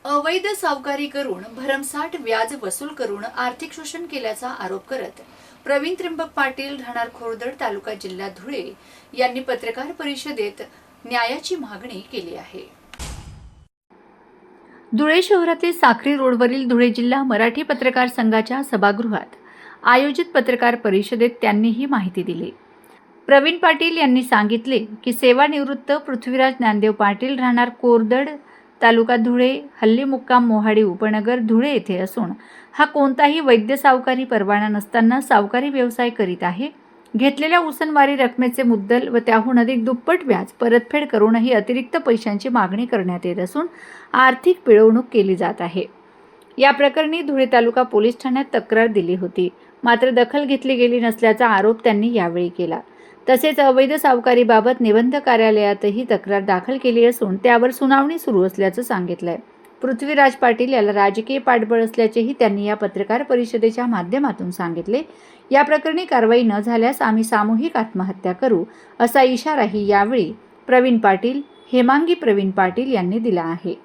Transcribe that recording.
अवैध सावकारी करून भरमसाठ व्याज वसूल करून आर्थिक शोषण केल्याचा आरोप करत प्रवीण त्र्यंबक पाटील राहणार खोरदड तालुका जिल्हा धुळे यांनी पत्रकार परिषदेत न्यायाची मागणी केली आहे। धुळे शहरातील साक्री रोडवरील धुळे जिल्हा मराठी पत्रकार संघाच्या सभागृहात आयोजित पत्रकार परिषदेत त्यांनी ही माहिती दिली। प्रवीण पाटील यांनी सांगितले की सेवानिवृत्त पृथ्वीराज ज्ञानदेव पाटील राहणार कोरदड तालुका धुळे हल्ली मुक्काम मोहाडी उपनगर धुळे येथे असून हा कोणताही वैद्य सावकारी परवाना नसताना सावकारी व्यवसाय करीत आहे। घेतलेल्या उसनवारी रकमेचे मुद्दल व त्याहून अधिक दुप्पट व्याज परतफेड करूनही अतिरिक्त पैशांची मागणी करण्यात येत असून आर्थिक पिळवणूक केली जात आहे। या प्रकरणी धुळे तालुका पोलीस ठाण्यात तक्रार दिली होती, मात्र दखल घेतली गेली नसल्याचा आरोप त्यांनी यावेळी केला। तसेच अवैध सावकारीबाबत निबंध कार्यालयातही तक्रार दाखल केली असून त्यावर सुनावणी सुरू असल्याचं सांगितलंय। पृथ्वीराज पाटील याला राजकीय पाठबळ असल्याचेही त्यांनी या पत्रकार परिषदेच्या माध्यमातून सांगितले। या प्रकरणी कारवाई न झाल्यास आम्ही सामूहिक आत्महत्या करू असा इशाराही यावेळी प्रवीण पाटील हेमांगी प्रवीण पाटील यांनी दिला आहे।